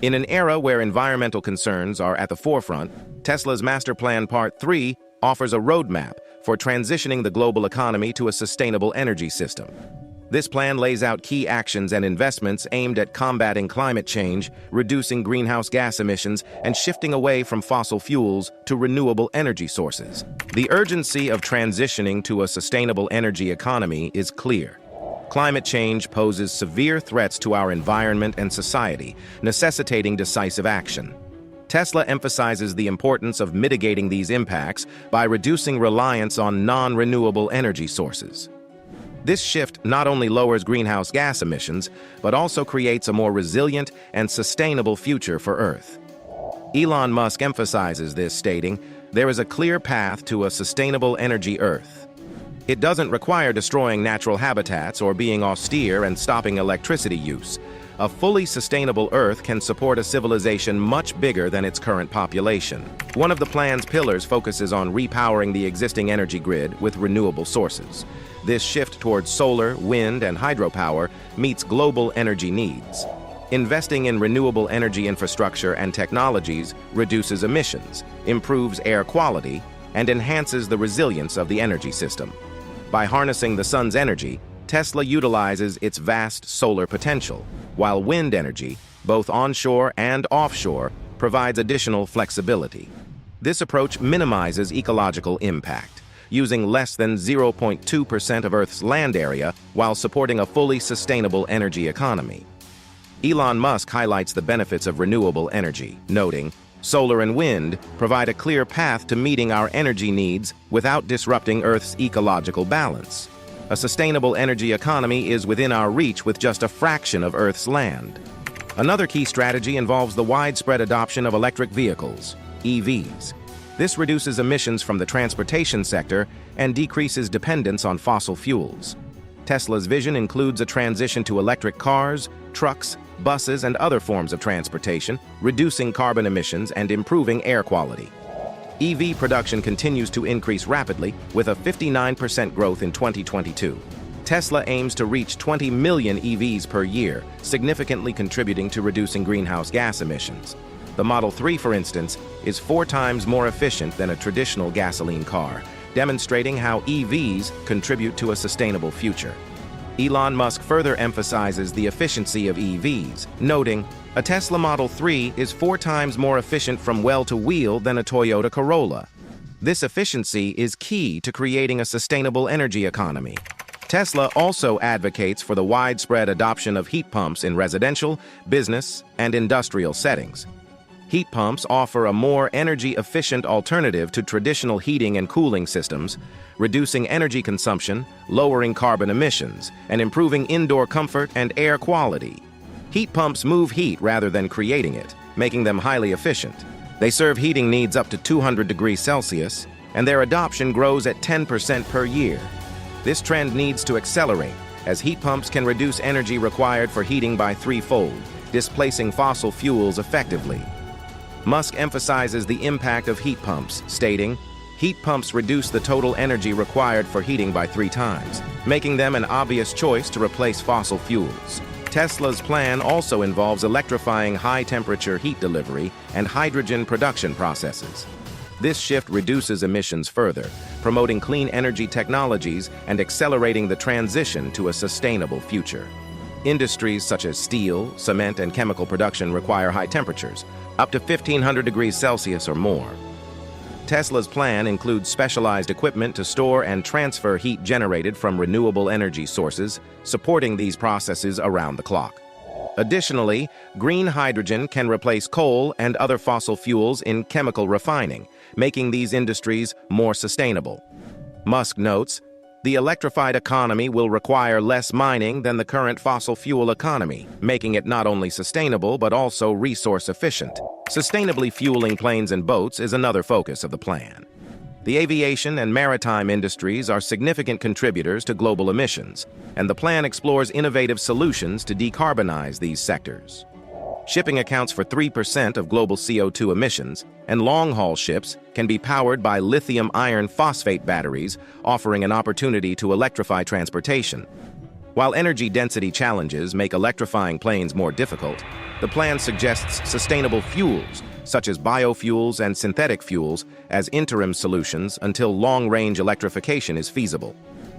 In an era where environmental concerns are at the forefront, Tesla's Master Plan Part 3 offers a roadmap for transitioning the global economy to a sustainable energy system. This plan lays out key actions and investments aimed at combating climate change, reducing greenhouse gas emissions, and shifting away from fossil fuels to renewable energy sources. The urgency of transitioning to a sustainable energy economy is clear. Climate change poses severe threats to our environment and society, necessitating decisive action. Tesla emphasizes the importance of mitigating these impacts by reducing reliance on non-renewable energy sources. This shift not only lowers greenhouse gas emissions, but also creates a more resilient and sustainable future for Earth. Elon Musk emphasizes this, stating, "There is a clear path to a sustainable energy Earth. It doesn't require destroying natural habitats or being austere and stopping electricity use. A fully sustainable Earth can support a civilization much bigger than its current population." One of the plan's pillars focuses on repowering the existing energy grid with renewable sources. This shift towards solar, wind, and hydropower meets global energy needs. Investing in renewable energy infrastructure and technologies reduces emissions, improves air quality, and enhances the resilience of the energy system. By harnessing the sun's energy, Tesla utilizes its vast solar potential, while wind energy, both onshore and offshore, provides additional flexibility. This approach minimizes ecological impact, using less than 0.2% of Earth's land area while supporting a fully sustainable energy economy. Elon Musk highlights the benefits of renewable energy, noting, "Solar and wind provide a clear path to meeting our energy needs without disrupting Earth's ecological balance. A sustainable energy economy is within our reach with just a fraction of Earth's land." Another key strategy involves the widespread adoption of electric vehicles, EVs. This reduces emissions from the transportation sector and decreases dependence on fossil fuels. Tesla's vision includes a transition to electric cars, trucks, buses, and other forms of transportation, reducing carbon emissions and improving air quality. EV production continues to increase rapidly, with a 59% growth in 2022. Tesla aims to reach 20 million EVs per year, significantly contributing to reducing greenhouse gas emissions. The Model 3, for instance, is 4 times more efficient than a traditional gasoline car, demonstrating how EVs contribute to a sustainable future. Elon Musk further emphasizes the efficiency of EVs, noting, "A Tesla Model 3 is 4 times more efficient from well to wheel than a Toyota Corolla." This efficiency is key to creating a sustainable energy economy. Tesla also advocates for the widespread adoption of heat pumps in residential, business, and industrial settings. Heat pumps offer a more energy-efficient alternative to traditional heating and cooling systems, reducing energy consumption, lowering carbon emissions, and improving indoor comfort and air quality. Heat pumps move heat rather than creating it, making them highly efficient. They serve heating needs up to 200 degrees Celsius, and their adoption grows at 10% per year. This trend needs to accelerate, as heat pumps can reduce energy required for heating by threefold, displacing fossil fuels effectively. Musk emphasizes the impact of heat pumps, stating, "Heat pumps reduce the total energy required for heating by 3 times, making them an obvious choice to replace fossil fuels." Tesla's plan also involves electrifying high-temperature heat delivery and hydrogen production processes. This shift reduces emissions further, promoting clean energy technologies and accelerating the transition to a sustainable future. Industries such as steel, cement, and chemical production require high temperatures, up to 1,500 degrees Celsius or more. Tesla's plan includes specialized equipment to store and transfer heat generated from renewable energy sources, supporting these processes around the clock. Additionally, green hydrogen can replace coal and other fossil fuels in chemical refining, making these industries more sustainable. Musk notes, "The electrified economy will require less mining than the current fossil fuel economy, making it not only sustainable but also resource efficient." Sustainably fueling planes and boats is another focus of the plan. The aviation and maritime industries are significant contributors to global emissions, and the plan explores innovative solutions to decarbonize these sectors. Shipping accounts for 3% of global CO2 emissions, and long-haul ships can be powered by lithium iron phosphate batteries, offering an opportunity to electrify transportation. While energy density challenges make electrifying planes more difficult, the plan suggests sustainable fuels, such as biofuels and synthetic fuels, as interim solutions until long-range electrification is feasible.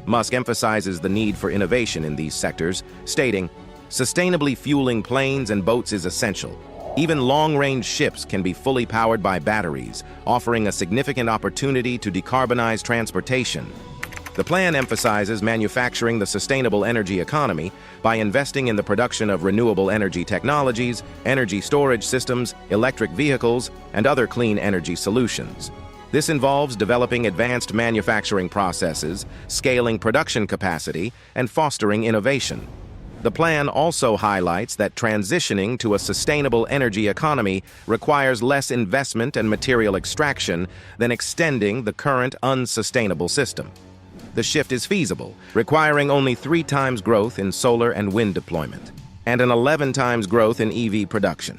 Musk emphasizes the need for innovation in these sectors, stating, "Sustainably fueling planes and boats is essential. Even long-range ships can be fully powered by batteries, offering a significant opportunity to decarbonize transportation." The plan emphasizes manufacturing the sustainable energy economy by investing in the production of renewable energy technologies, energy storage systems, electric vehicles, and other clean energy solutions. This involves developing advanced manufacturing processes, scaling production capacity, and fostering innovation. The plan also highlights that transitioning to a sustainable energy economy requires less investment and material extraction than extending the current unsustainable system. The shift is feasible, requiring only 3 times growth in solar and wind deployment, and an 11 times growth in EV production.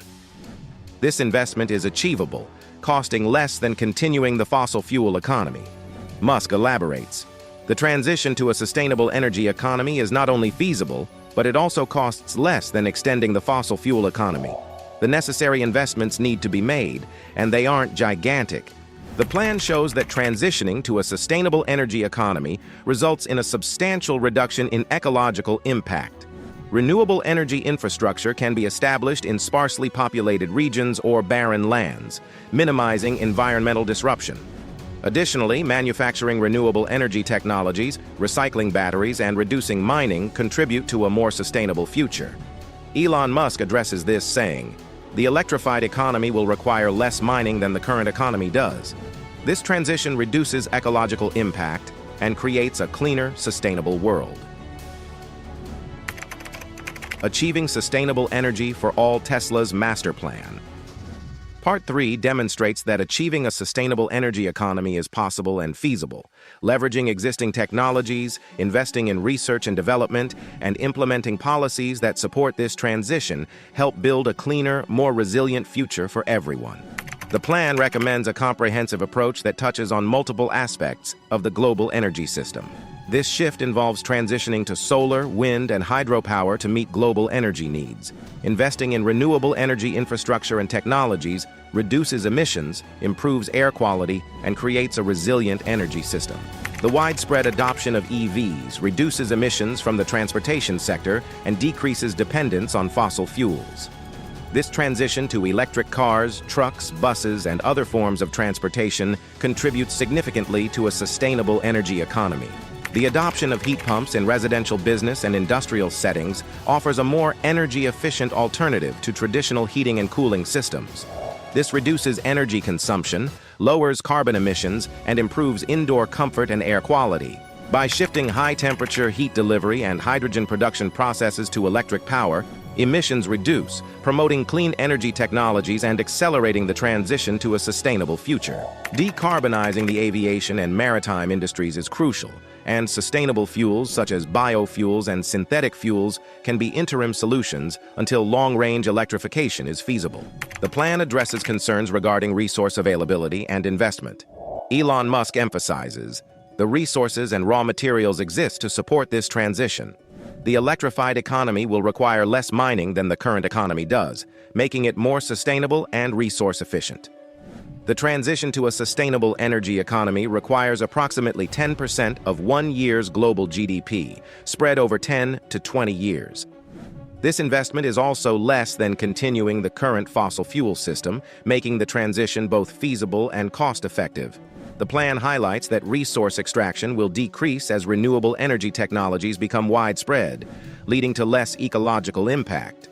This investment is achievable, costing less than continuing the fossil fuel economy. Musk elaborates, "The transition to a sustainable energy economy is not only feasible, but it also costs less than extending the fossil fuel economy. The necessary investments need to be made, and they aren't gigantic." The plan shows that transitioning to a sustainable energy economy results in a substantial reduction in ecological impact. Renewable energy infrastructure can be established in sparsely populated regions or barren lands, minimizing environmental disruption. Additionally, manufacturing renewable energy technologies, recycling batteries, and reducing mining contribute to a more sustainable future. Elon Musk addresses this, saying, "The electrified economy will require less mining than the current economy does. This transition reduces ecological impact and creates a cleaner, sustainable world." Achieving sustainable energy for all Tesla's master plan. Part 3 demonstrates that achieving a sustainable energy economy is possible and feasible. Leveraging existing technologies, investing in research and development, and implementing policies that support this transition help build a cleaner, more resilient future for everyone. The plan recommends a comprehensive approach that touches on multiple aspects of the global energy system. This shift involves transitioning to solar, wind, and hydropower to meet global energy needs. Investing in renewable energy infrastructure and technologies reduces emissions, improves air quality, and creates a resilient energy system. The widespread adoption of EVs reduces emissions from the transportation sector and decreases dependence on fossil fuels. This transition to electric cars, trucks, buses, and other forms of transportation contributes significantly to a sustainable energy economy. The adoption of heat pumps in residential, business, and industrial settings offers a more energy-efficient alternative to traditional heating and cooling systems. This reduces energy consumption, lowers carbon emissions, and improves indoor comfort and air quality. By shifting high-temperature heat delivery and hydrogen production processes to electric power, emissions reduce, promoting clean energy technologies and accelerating the transition to a sustainable future. Decarbonizing the aviation and maritime industries is crucial, and sustainable fuels such as biofuels and synthetic fuels can be interim solutions until long-range electrification is feasible. The plan addresses concerns regarding resource availability and investment. Elon Musk emphasizes, "The resources and raw materials exist to support this transition. The electrified economy will require less mining than the current economy does, making it more sustainable and resource efficient." The transition to a sustainable energy economy requires approximately 10% of 1 year's global GDP, spread over 10 to 20 years. This investment is also less than continuing the current fossil fuel system, making the transition both feasible and cost-effective. The plan highlights that resource extraction will decrease as renewable energy technologies become widespread, leading to less ecological impact.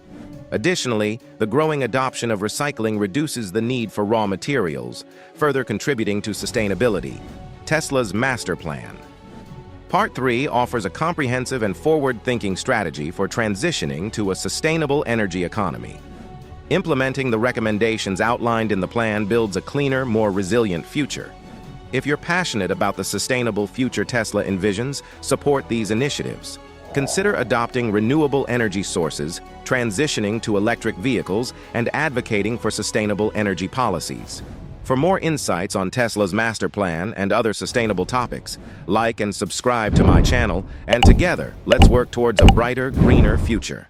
Additionally, the growing adoption of recycling reduces the need for raw materials, further contributing to sustainability. Tesla's master plan. Part 3 offers a comprehensive and forward-thinking strategy for transitioning to a sustainable energy economy. Implementing the recommendations outlined in the plan builds a cleaner, more resilient future. If you're passionate about the sustainable future Tesla envisions, support these initiatives. Consider adopting renewable energy sources, transitioning to electric vehicles, and advocating for sustainable energy policies. For more insights on Tesla's master plan and other sustainable topics, like and subscribe to my channel, and together, let's work towards a brighter, greener future.